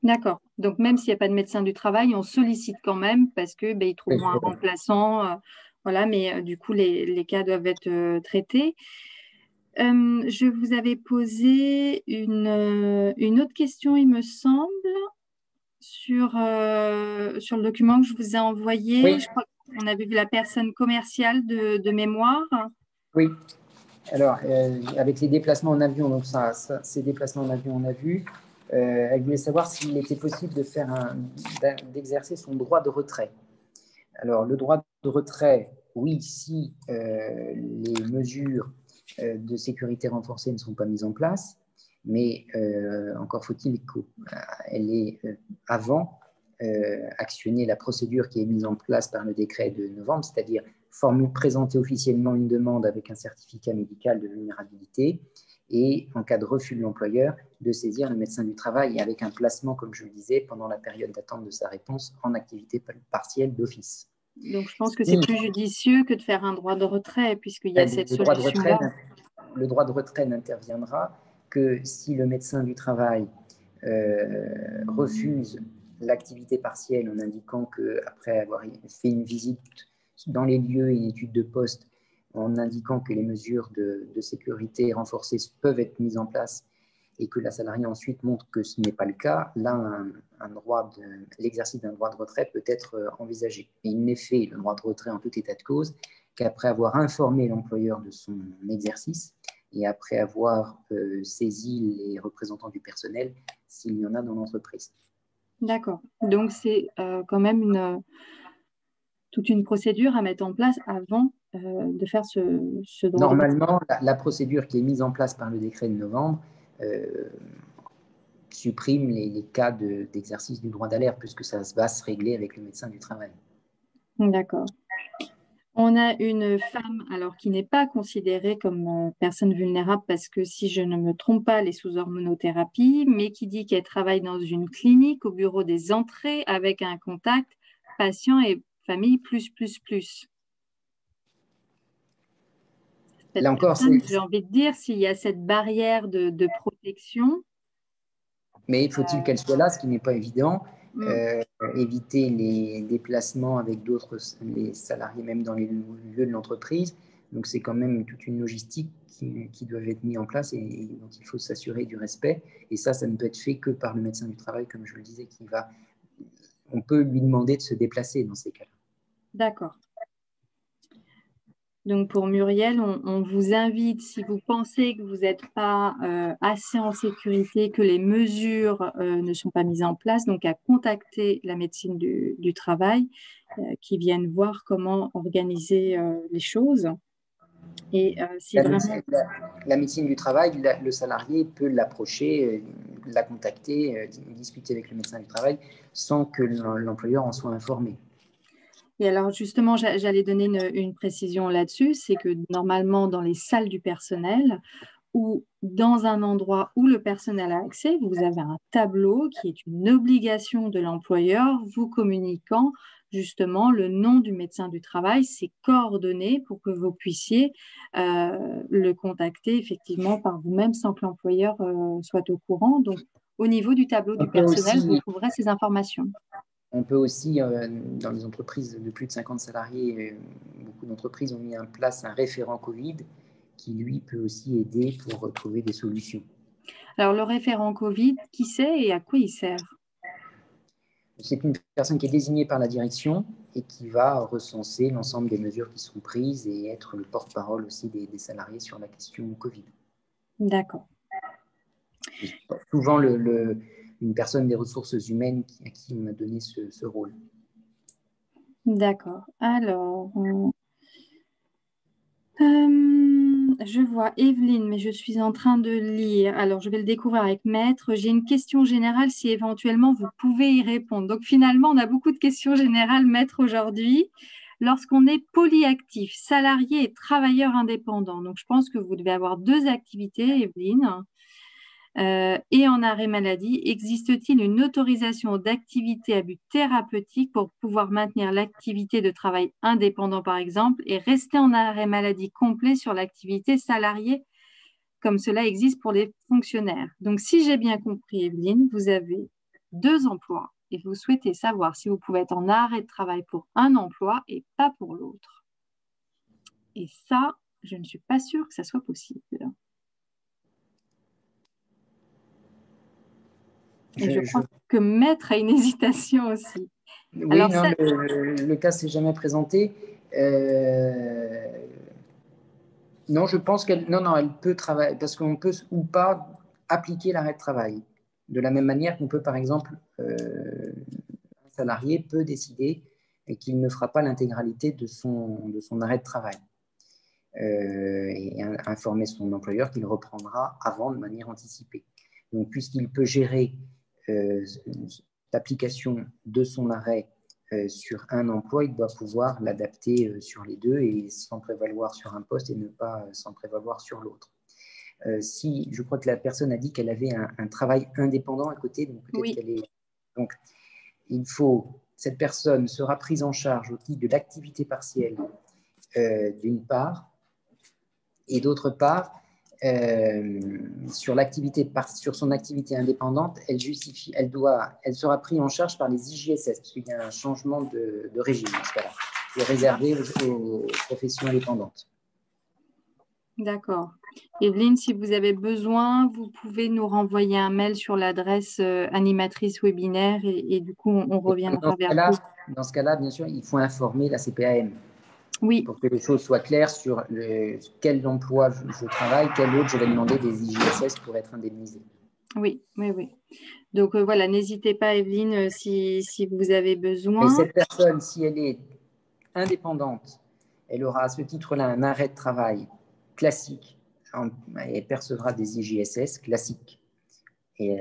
D'accord. Donc, même s'il n'y a pas de médecin du travail, on sollicite quand même parce que ils trouveront un remplaçant. Voilà, mais du coup, les cas doivent être traités. Je vous avais posé une autre question, il me semble, sur le document que je vous ai envoyé. Oui, Je crois qu'on avait vu la personne commerciale de mémoire. oui. Alors, avec les déplacements en avion, donc ces déplacements en avion, on a vu. Elle voulait savoir s'il était possible d'exercer son droit de retrait. Alors, le droit de retrait, oui, si les mesures de sécurité renforcée ne sont pas mises en place, mais encore faut-il qu'elle ait avant actionné la procédure qui est mise en place par le décret de novembre, c'est-à-dire présenter officiellement une demande avec un certificat médical de vulnérabilité et, en cas de refus de l'employeur, de saisir le médecin du travail et avec un placement, comme je le disais, pendant la période d'attente de sa réponse en activité partielle d'office. Donc, je pense que c'est plus judicieux que de faire un droit de retrait, puisqu'il y a cette solution-là. Le droit de retrait n'interviendra que si le médecin du travail refuse l'activité partielle en indiquant qu'après avoir fait une visite dans les lieux et une étude de poste, en indiquant que les mesures de sécurité renforcées peuvent être mises en place et que la salariée ensuite montre que ce n'est pas le cas, là, l'exercice d'un droit de retrait peut être envisagé. Et il n'est fait, le droit de retrait en tout état de cause, qu'après avoir informé l'employeur de son exercice et après avoir saisi les représentants du personnel s'il y en a dans l'entreprise. D'accord. Donc, c'est quand même toute une procédure à mettre en place avant de faire ce droit de retrait. Normalement, la procédure qui est mise en place par le décret de novembre supprime les cas d'exercice du droit d'alerte, puisque ça va se régler avec le médecin du travail. D'accord. On a une femme alors qui n'est pas considérée comme personne vulnérable parce que si je ne me trompe pas, elle est sous hormonothérapie, mais qui dit qu'elle travaille dans une clinique au bureau des entrées avec un contact patient et famille plus. Cette Là encore, personne, j'ai envie de dire, s'il y a cette barrière de protection. Mais faut-il qu'elle soit là, ce qui n'est pas évident. Mm. Éviter les déplacements avec d'autres les salariés, même dans les lieux de l'entreprise. Donc, c'est quand même toute une logistique qui doit être mise en place et dont il faut s'assurer du respect. Et ça ne peut être fait que par le médecin du travail, comme je le disais, on peut lui demander de se déplacer dans ces cas-là. D'accord. Donc pour Muriel, on vous invite, si vous pensez que vous n'êtes pas assez en sécurité, que les mesures ne sont pas mises en place, donc à contacter la médecine du travail qui viennent voir comment organiser les choses. Et si vraiment... La médecine du travail, le salarié peut l'approcher, la contacter, discuter avec le médecin du travail sans que l'employeur en soit informé. Et alors justement, j'allais donner une précision là-dessus, c'est que normalement dans les salles du personnel, où dans un endroit où le personnel a accès, vous avez un tableau qui est une obligation de l'employeur vous communiquant justement le nom du médecin du travail, ses coordonnées pour que vous puissiez le contacter effectivement par vous-même sans que l'employeur soit au courant. Donc, au niveau du tableau On du peut personnel, vous aussi, trouverez ces informations. on peut aussi dans les entreprises de plus de 50 salariés, beaucoup d'entreprises ont mis en place un référent Covid qui, lui, peut aussi aider pour trouver des solutions. Alors, le référent Covid, qui c'est et à quoi il sert? C'est une personne qui est désignée par la direction et qui va recenser l'ensemble des mesures qui sont prises et être le porte-parole aussi des salariés sur la question Covid. D'accord. Souvent une personne des ressources humaines à qui on a donné ce rôle. D'accord. Alors, je vois Evelyne, mais je suis en train de lire. Alors, je vais le découvrir avec Maître. J'ai une question générale, si éventuellement vous pouvez y répondre. Donc, finalement, on a beaucoup de questions générales, Maître, aujourd'hui. Lorsqu'on est polyactif, salarié et travailleur indépendant, donc je pense que vous devez avoir deux activités, Evelyne. Et en arrêt maladie, existe-t-il une autorisation d'activité à but thérapeutique pour pouvoir maintenir l'activité de travail indépendant, par exemple, et rester en arrêt maladie complet sur l'activité salariée, comme cela existe pour les fonctionnaires? Donc, si j'ai bien compris, Evelyne, vous avez deux emplois et vous souhaitez savoir si vous pouvez être en arrêt de travail pour un emploi et pas pour l'autre. Et ça, je ne suis pas sûre que ça soit possible. Et je crois que Maître a une hésitation aussi. Oui, Alors, non, le cas s'est jamais présenté. Non, je pense elle peut travailler parce qu'on peut ou pas appliquer l'arrêt de travail. De la même manière qu'on peut, par exemple, un salarié peut décider qu'il ne fera pas l'intégralité de son arrêt de travail et informer son employeur qu'il reprendra avant de manière anticipée. Donc, puisqu'il peut gérer l'application de son arrêt sur un emploi, il doit pouvoir l'adapter sur les deux et s'en prévaloir sur un poste et ne pas s'en prévaloir sur l'autre. Si je crois que la personne a dit qu'elle avait un travail indépendant à côté, donc peut-être oui. qu'elle est. Donc, cette personne sera prise en charge au titre de l'activité partielle d'une part, et d'autre part, sur son activité indépendante, elle sera prise en charge par les IJSS, parce qu'il y a un changement de régime dans ce cas-là, qui est réservé aux professions indépendantes. D'accord. Evelyne, si vous avez besoin, vous pouvez nous renvoyer un mail sur l'adresse animatrice webinaire et du coup, on reviendra vers vous. Dans ce cas-là, bien sûr, il faut informer la CPAM. Oui. Pour que les choses soient claires sur quel emploi je travaille, quel autre je vais demander des IJSS pour être indemnisé. Oui, oui, oui. Donc voilà, n'hésitez pas, Evelyne, si vous avez besoin. Et cette personne, si elle est indépendante, elle aura à ce titre-là un arrêt de travail classique et percevra des IJSS classiques. Et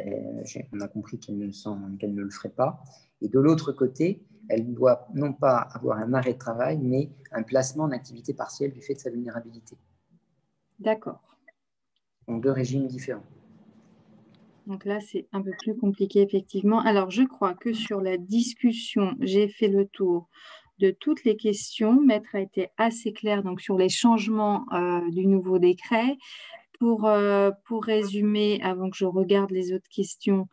on a compris qu'elle ne le ferait pas. Et de l'autre côté, elle doit non pas avoir un arrêt de travail, mais un placement en activité partielle du fait de sa vulnérabilité. D'accord. En deux régimes différents. Donc là, c'est un peu plus compliqué, effectivement. Alors, je crois que sur la discussion, j'ai fait le tour de toutes les questions. Maître a été assez clair donc, sur les changements du nouveau décret. Pour résumer, avant que je regarde les autres questions,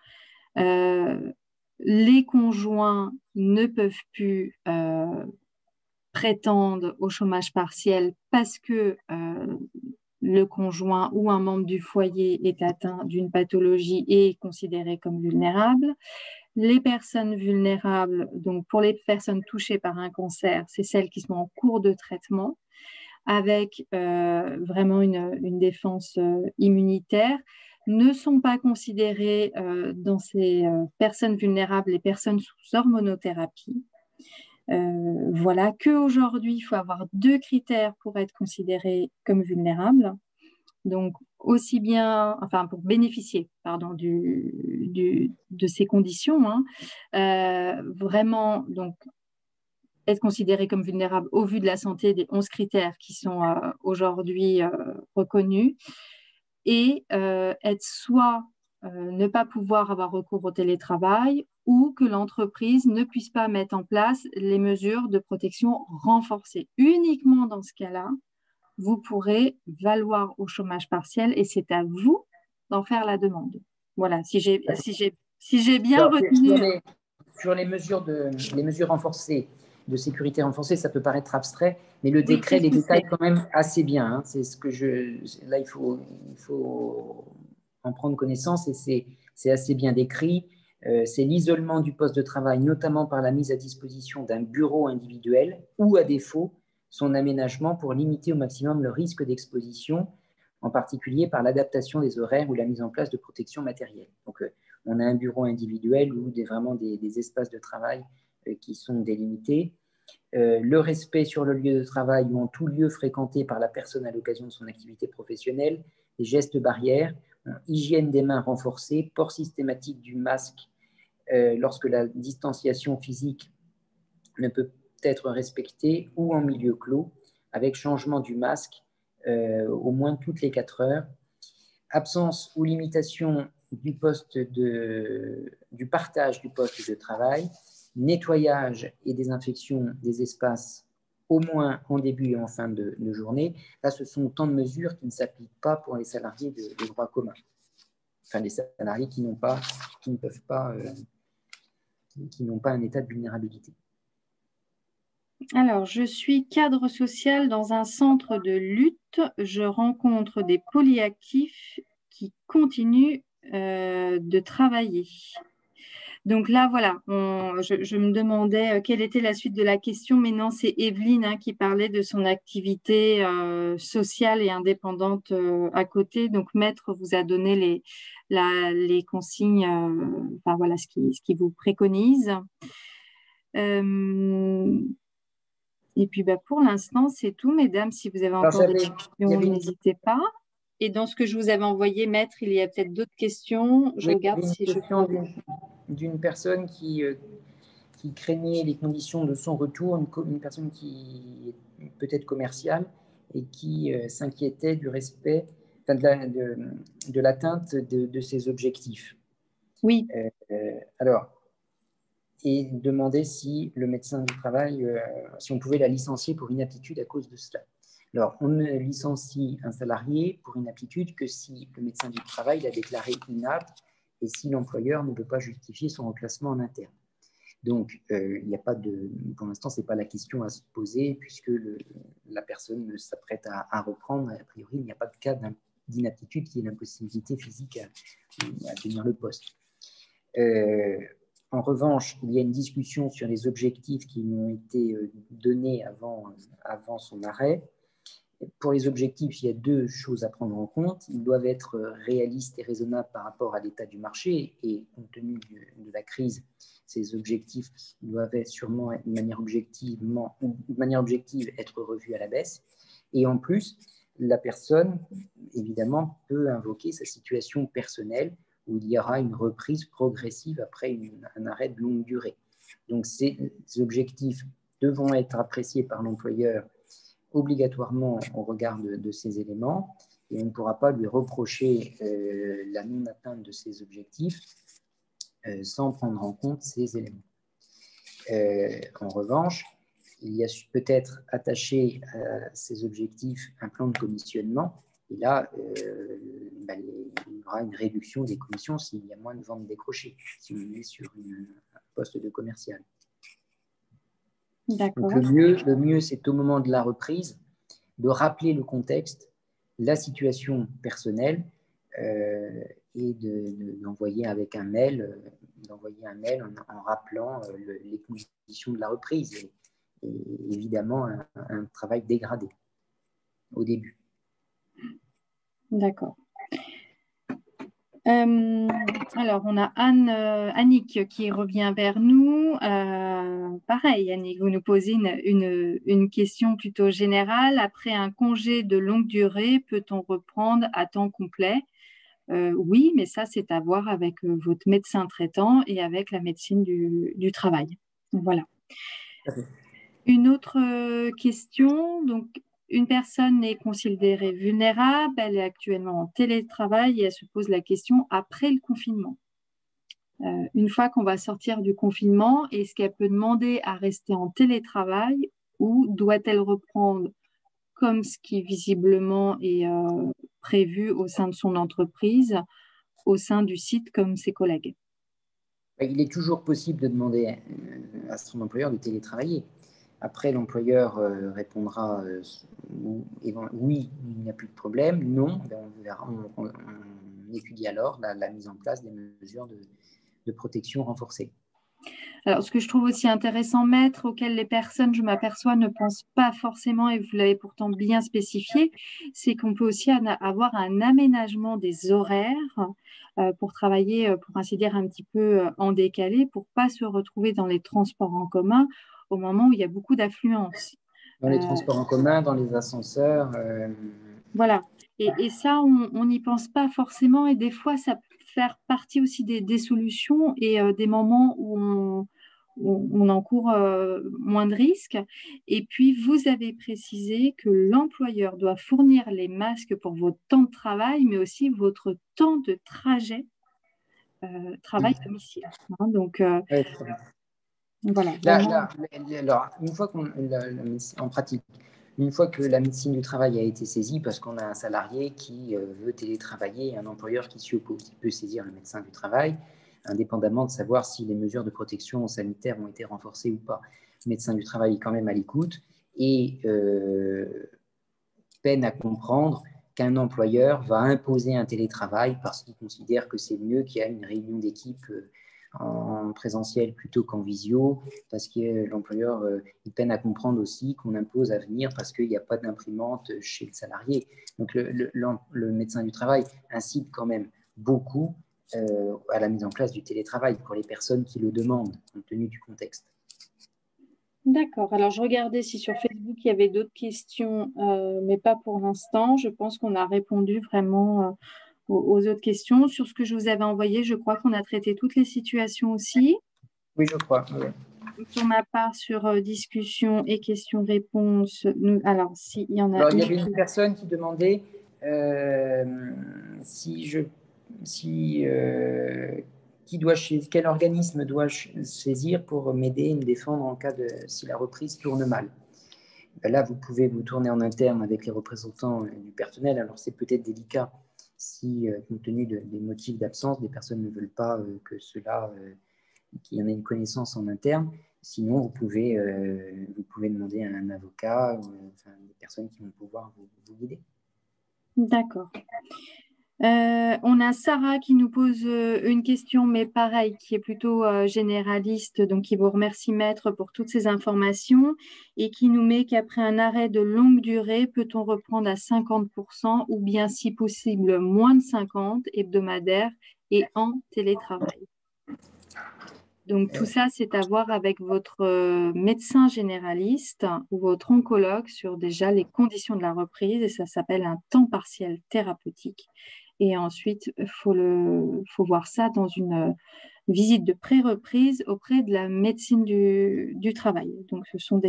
les conjoints ne peuvent plus prétendre au chômage partiel parce que le conjoint ou un membre du foyer est atteint d'une pathologie et est considéré comme vulnérable. Les personnes vulnérables, donc pour les personnes touchées par un cancer, c'est celles qui sont en cours de traitement avec vraiment une défense immunitaire, ne sont pas considérées dans ces personnes vulnérables les personnes sous hormonothérapie. Voilà qu'aujourd'hui, il faut avoir deux critères pour être considéré comme vulnérable. Donc, aussi bien, enfin, pour bénéficier, pardon, de ces conditions, hein, vraiment, donc, être considéré comme vulnérable au vu de la santé des 11 critères qui sont aujourd'hui reconnus. et être soit ne pas pouvoir avoir recours au télétravail ou que l'entreprise ne puisse pas mettre en place les mesures de protection renforcées. Uniquement dans ce cas-là, vous pourrez valoir au chômage partiel et c'est à vous d'en faire la demande. Voilà, si j'ai bien Alors, retenu. sur les mesures renforcées, de sécurité renforcée, ça peut paraître abstrait, mais le Oui, décret qu'est-ce les que détaille c'est? quand même assez bien. Hein. C'est ce que là, il faut en prendre connaissance et c'est assez bien décrit. C'est l'isolement du poste de travail, notamment par la mise à disposition d'un bureau individuel ou, à défaut, son aménagement pour limiter au maximum le risque d'exposition, en particulier par l'adaptation des horaires ou la mise en place de protection matérielle. Donc, on a un bureau individuel ou vraiment des espaces de travail qui sont délimités. Le respect sur le lieu de travail ou en tout lieu fréquenté par la personne à l'occasion de son activité professionnelle, des gestes barrières, hygiène des mains renforcée, port systématique du masque lorsque la distanciation physique ne peut être respectée ou en milieu clos, avec changement du masque au moins toutes les 4 heures. Absence ou limitation du partage du poste de travail, nettoyage et désinfection des espaces au moins en début et en fin de journée. Là, ce sont autant de mesures qui ne s'appliquent pas pour les salariés de droit commun. Enfin, les salariés qui n'ont pas un état de vulnérabilité. Alors, je suis cadre social dans un centre de lutte. Je rencontre des polyactifs qui continuent de travailler. Donc là, voilà, je me demandais quelle était la suite de la question, mais non, c'est Evelyne qui parlait de son activité sociale et indépendante à côté. Donc, Maître vous a donné les consignes, enfin voilà, ce qui vous préconise. Et puis, pour l'instant, c'est tout, mesdames. Si vous avez encore des questions, n'hésitez pas. Et dans ce que je vous avais envoyé, Maître, il y a peut-être d'autres questions. Je regarde si je peux. D'une personne qui craignait les conditions de son retour, une personne qui est peut-être commerciale et qui s'inquiétait du respect, enfin de l'atteinte de ses objectifs. Oui. Alors, et demander si le médecin du travail, si on pouvait la licencier pour inaptitude à cause de cela. Alors, on ne licencie un salarié pour inaptitude que si le médecin du travail l'a déclaré inapte et si l'employeur ne peut pas justifier son reclassement en interne. Donc, il n'y a pas pour l'instant, ce n'est pas la question à se poser puisque la personne s'apprête à reprendre. A priori, il n'y a pas de cas d'inaptitude qui est l'impossibilité physique à tenir le poste. En revanche, il y a une discussion sur les objectifs qui lui ont été donnés avant son arrêt. Pour les objectifs, il y a 2 choses à prendre en compte. Ils doivent être réalistes et raisonnables par rapport à l'état du marché et compte tenu de la crise, ces objectifs doivent sûrement, de manière objective, être revus à la baisse. Et en plus, la personne, évidemment, peut invoquer sa situation personnelle où il y aura une reprise progressive après un arrêt de longue durée. Donc, ces objectifs devront être appréciés par l'employeur obligatoirement au regard de ces éléments et on ne pourra pas lui reprocher la non-atteinte de ces objectifs sans prendre en compte ces éléments. En revanche, il y a peut-être attaché à ces objectifs un plan de commissionnement et là, il y aura une réduction des commissions s'il y a moins de ventes décrochées, si on est sur un poste de commercial. Donc le mieux, c'est au moment de la reprise de rappeler le contexte, la situation personnelle et d'envoyer un mail en rappelant les conditions de la reprise et évidemment un travail dégradé au début. D'accord. Alors, on a Annick qui revient vers nous. Pareil, Annick, vous nous posez une question plutôt générale. Après un congé de longue durée, peut-on reprendre à temps complet? Oui, mais ça, c'est à voir avec votre médecin traitant et avec la médecine du travail. Voilà. Une autre question. Donc, Une personne est considérée vulnérable, elle est actuellement en télétravail et elle se pose la question après le confinement. Une fois qu'on va sortir du confinement, est-ce qu'elle peut demander à rester en télétravail ou doit-elle reprendre comme ce qui visiblement est prévu au sein de son entreprise, au sein du site comme ses collègues? Il est toujours possible de demander à son employeur de télétravailler. Après, l'employeur répondra oui, il n'y a plus de problème, non, on étudie alors la mise en place des mesures de protection renforcée. Alors, ce que je trouve aussi intéressant, maître, auquel les personnes, je m'aperçois, ne pensent pas forcément, et vous l'avez pourtant bien spécifié, c'est qu'on peut aussi avoir un aménagement des horaires pour travailler, pour ainsi dire, un petit peu en décalé, pour ne pas se retrouver dans les transports en commun au moment où il y a beaucoup d'affluence. Dans les transports en commun, dans les ascenseurs. Voilà. Et ça, on n'y pense pas forcément. Et des fois, ça peut faire partie aussi des solutions et des moments où on encourt moins de risques. Et puis, vous avez précisé que l'employeur doit fournir les masques pour votre temps de travail, mais aussi votre temps de trajet, travail-domicile. Hein, donc, voilà. Alors, une fois en pratique, une fois que la médecine du travail a été saisie, parce qu'on a un salarié qui veut télétravailler et un employeur qui s'y oppose, il peut saisir le médecin du travail, indépendamment de savoir si les mesures de protection sanitaire ont été renforcées ou pas. Le médecin du travail est quand même à l'écoute et peine à comprendre qu'un employeur va imposer un télétravail parce qu'il considère que c'est mieux qu'il y ait une réunion d'équipe en présentiel plutôt qu'en visio, parce que l'employeur il peine à comprendre aussi qu'on impose à venir parce qu'il n'y a pas d'imprimante chez le salarié. Donc le médecin du travail incite quand même beaucoup à la mise en place du télétravail pour les personnes qui le demandent, compte tenu du contexte. D'accord. Alors, je regardais si sur Facebook, il y avait d'autres questions, mais pas pour l'instant. Je pense qu'on a répondu vraiment aux autres questions. Sur ce que je vous avais envoyé, je crois qu'on a traité toutes les situations aussi. Oui, je crois. Oui. Pour ma part, sur discussion et questions-réponses, alors, s'il y en a Alors, il y une. avait une personne qui demandait quel organisme dois saisir pour m'aider et me défendre en cas si la reprise tourne mal. Ben là, vous pouvez vous tourner en interne avec les représentants du personnel. Alors, c'est peut-être délicat si, compte tenu des motifs d'absence, des personnes ne veulent pas qu'il y en ait une connaissance en interne. Sinon, vous pouvez demander à un avocat ou des personnes qui vont pouvoir vous guider. D'accord. On a Sarah qui nous pose une question, mais pareil, qui est plutôt généraliste, donc qui vous remercie, maître, pour toutes ces informations et qui nous met qu'après un arrêt de longue durée, peut-on reprendre à 50% ou bien, si possible, moins de 50 hebdomadaires et en télétravail? Donc, tout ça, c'est à voir avec votre médecin généraliste ou votre oncologue sur déjà les conditions de la reprise, et ça s'appelle un temps partiel thérapeutique. Et ensuite, il faut voir ça dans une visite de pré-reprise auprès de la médecine du travail. Donc, ce sont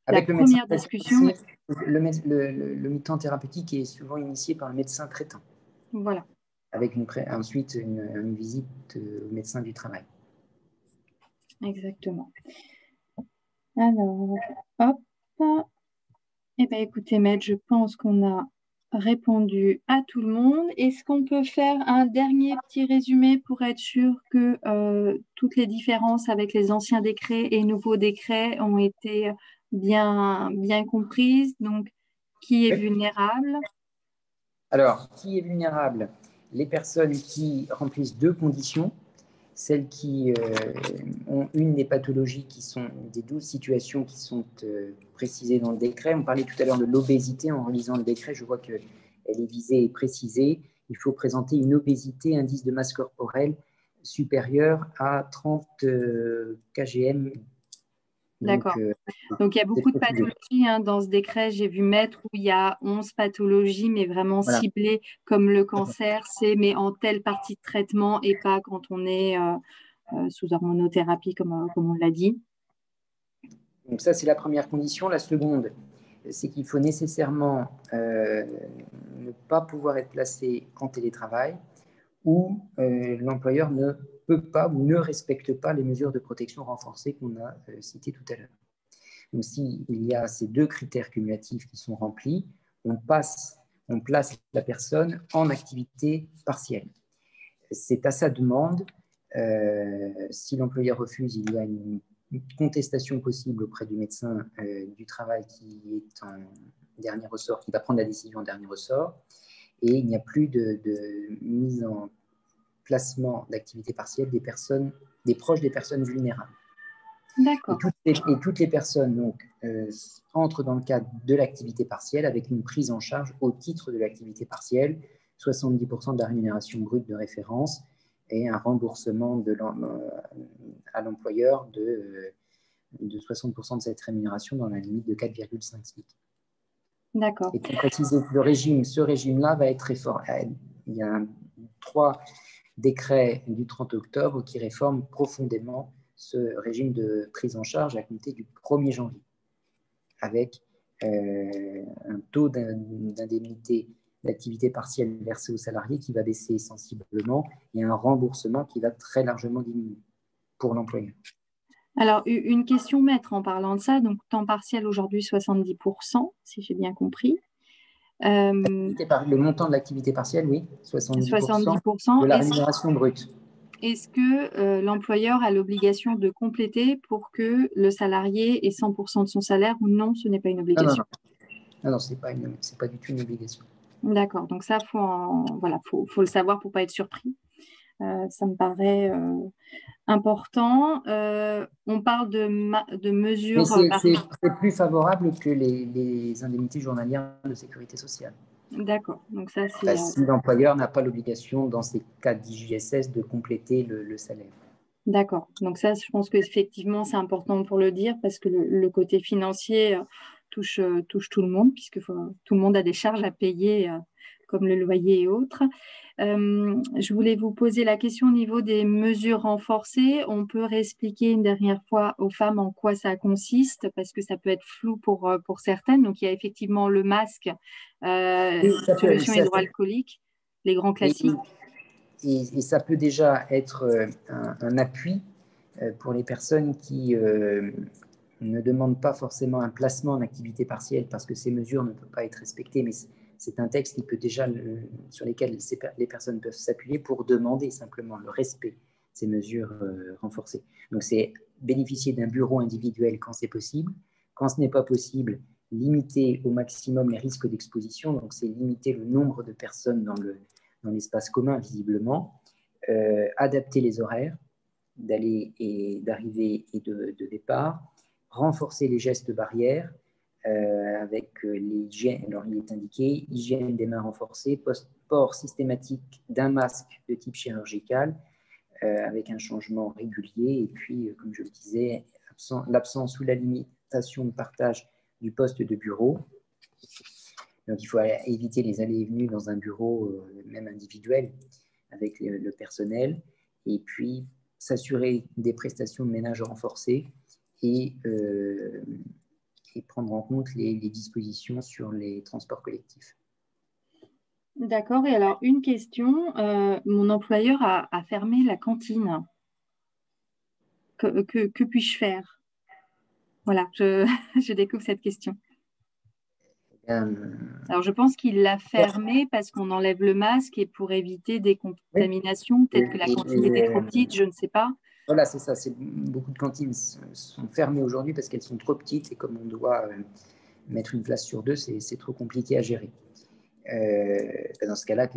la première discussion. Le mi-temps thérapeutique est souvent initié par le médecin traitant. Voilà. Avec ensuite une visite au médecin du travail. Exactement. Alors, hop. Eh bien, écoutez, maître, je pense qu'on a répondu à tout le monde. Est-ce qu'on peut faire un dernier petit résumé pour être sûr que toutes les différences avec les anciens décrets et nouveaux décrets ont été bien comprises? Donc, qui est vulnérable? Alors, qui est vulnérable? Les personnes qui remplissent deux conditions, celles qui ont une des pathologies qui sont des 12 situations qui sont précisées dans le décret. On parlait tout à l'heure de l'obésité. En relisant le décret, je vois qu'elle est visée et précisée. Il faut présenter une obésité, indice de masse corporelle supérieur à 30 kgm. D'accord. Donc, il y a beaucoup de pathologies dans ce décret. J'ai vu maître où il y a 11 pathologies, mais vraiment ciblées comme le cancer, mais en telle partie de traitement et pas quand on est sous hormonothérapie, comme on l'a dit. Donc ça, c'est la première condition. La seconde, c'est qu'il faut nécessairement ne pas pouvoir être placé en télétravail où l'employeur ne peut pas ou ne respecte pas les mesures de protection renforcées qu'on a citées tout à l'heure. Donc, s'il y a ces deux critères cumulatifs qui sont remplis, on place la personne en activité partielle. C'est à sa demande. Si l'employeur refuse, il y a une contestation possible auprès du médecin du travail qui est en dernier ressort, qui va prendre la décision en dernier ressort. Et il n'y a plus de mise en placement d'activité partielle des proches des personnes vulnérables. D'accord. Et toutes les personnes donc, entrent dans le cadre de l'activité partielle avec une prise en charge au titre de l'activité partielle, 70% de la rémunération brute de référence et un remboursement à l'employeur de 60% de cette rémunération dans la limite de 4,5 SMIC. D'accord. Et pour préciser, ce régime-là va être réformé. Il y a 3 décrets du 30 octobre qui réforment profondément ce régime de prise en charge à compter du 1er janvier, avec un taux d'indemnité d'activité partielle versée aux salariés qui va baisser sensiblement et un remboursement qui va très largement diminuer pour l'employeur. Alors, une question maître en parlant de ça, donc temps partiel aujourd'hui 70%, si j'ai bien compris. Le montant de l'activité partielle, oui, 70% de la rémunération brute. Est-ce que l'employeur a l'obligation de compléter pour que le salarié ait 100% de son salaire ou non, ce n'est pas une obligation? Non, ce n'est pas du tout une obligation. D'accord, donc ça, faut le savoir pour ne pas être surpris. Ça me paraît important. On parle de mesures... C'est plus favorable que les indemnités journalières de sécurité sociale. D'accord, donc ça c'est... Si l'employeur n'a pas l'obligation, dans ces cas d'IJSS, de compléter le salaire. D'accord, donc ça, je pense qu'effectivement, c'est important pour le dire parce que le côté financier touche tout le monde, puisque tout le monde a des charges à payer, comme le loyer et autres. Je voulais vous poser la question au niveau des mesures renforcées. On peut réexpliquer une dernière fois aux femmes en quoi ça consiste, parce que ça peut être flou pour certaines. Donc, il y a effectivement le masque, solution hydroalcoolique, les grands classiques. Et ça peut déjà être un appui pour les personnes qui ne demandent pas forcément un placement en activité partielle parce que ces mesures ne peuvent pas être respectées, mais c'est un texte qui peut déjà, sur lesquels les personnes peuvent s'appuyer pour demander simplement le respect de ces mesures renforcées. Donc c'est bénéficier d'un bureau individuel quand c'est possible. Quand ce n'est pas possible, limiter au maximum les risques d'exposition, donc c'est limiter le nombre de personnes dans l'espace commun, visiblement, adapter les horaires d'aller et d'arrivée et de départ, renforcer les gestes barrières avec l'hygiène, alors il est indiqué, hygiène des mains renforcée, port systématique d'un masque de type chirurgical avec un changement régulier et puis, comme je le disais, l'absence ou la limitation de partage du poste de bureau. Donc, il faut éviter les allées et venues dans un bureau, même individuel, avec le personnel. Et puis, s'assurer des prestations de ménage renforcées et prendre en compte les dispositions sur les transports collectifs. D'accord. Et alors, une question. Mon employeur a fermé la cantine. Que puis-je faire? Voilà, je découvre cette question. Alors, je pense qu'il l'a fermé parce qu'on enlève le masque et pour éviter des contaminations. Peut-être que la cantine était trop petite, je ne sais pas. Voilà, c'est ça. Beaucoup de cantines sont fermées aujourd'hui parce qu'elles sont trop petites et comme on doit mettre une place sur deux, c'est trop compliqué à gérer. Dans ce cas-là,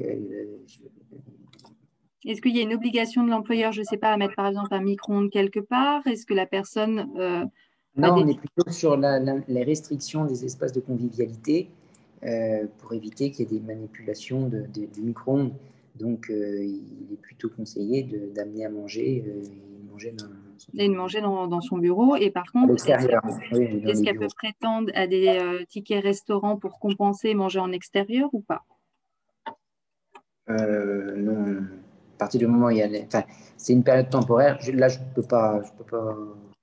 est-ce qu'il y a une obligation de l'employeur, je ne sais pas, à mettre par exemple un micro-ondes quelque part? Est-ce que la personne... Non, on est plutôt sur les restrictions des espaces de convivialité pour éviter qu'il y ait des manipulations du micro-ondes. Donc, il est plutôt conseillé d'amener à manger et de manger dans son bureau. Et par contre, est-ce qu'elle peut prétendre à des tickets restaurants pour compenser manger en extérieur ou pas? Non. À partir du moment où il y a... c'est une période temporaire. Là, je ne peux pas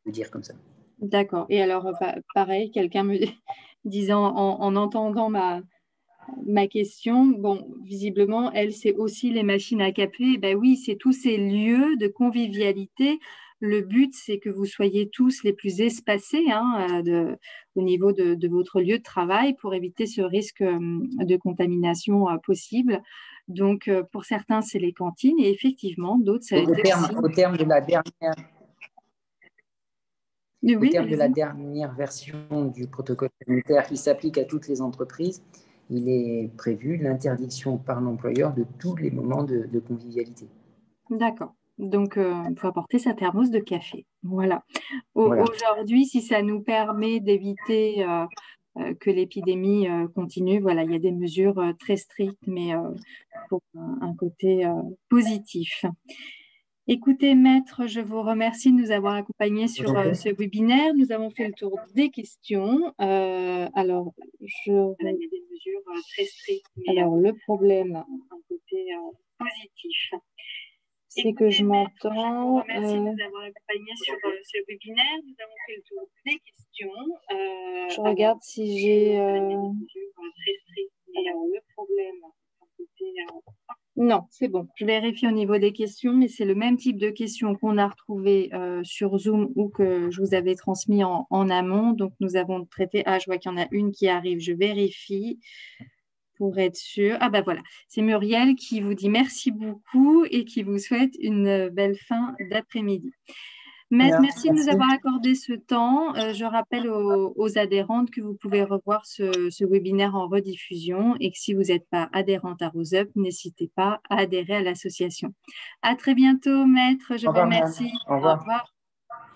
le dire comme ça. D'accord. Et alors, pareil, quelqu'un disant en entendant ma question. Bon, visiblement, elle, c'est aussi les machines à café. Ben oui, c'est tous ces lieux de convivialité. Le but, c'est que vous soyez tous les plus espacés hein, au niveau de votre lieu de travail pour éviter ce risque de contamination possible. Donc, pour certains, c'est les cantines et effectivement, d'autres, ça va être aussi… Au terme de la dernière, Oui, au terme de la allez-y. dernière version du protocole sanitaire qui s'applique à toutes les entreprises, il est prévu l'interdiction par l'employeur de tous les moments de convivialité. D'accord. Donc, il faut apporter sa thermos de café. Voilà. Voilà. Aujourd'hui, si ça nous permet d'éviter que l'épidémie continue, voilà, il y a des mesures très strictes, mais pour un côté positif. Écoutez, maître, je vous remercie de nous avoir accompagnés sur ce webinaire. Nous avons fait le tour des questions. Alors, voilà, il y a des mesures très strictes, mais alors le problème, un côté positif, c'est que je m'entends. Merci de nous avoir accompagnés sur ce webinaire. Nous avons fait le tour des questions. Je regarde si j'ai. Alors, le problème, non, c'est bon. Je vérifie au niveau des questions, mais c'est le même type de questions qu'on a retrouvé sur Zoom ou que je vous avais transmis en amont. Donc, nous avons traité. Ah, je vois qu'il y en a une qui arrive. Je vérifie pour être sûr. Ah ben voilà, c'est Muriel qui vous dit merci beaucoup et qui vous souhaite une belle fin d'après-midi. Merci de nous avoir accordé ce temps. Je rappelle aux adhérentes que vous pouvez revoir ce webinaire en rediffusion et que si vous n'êtes pas adhérente à RoseUp, n'hésitez pas à adhérer à l'association. À très bientôt, maître. Je vous remercie. Au revoir. Au revoir.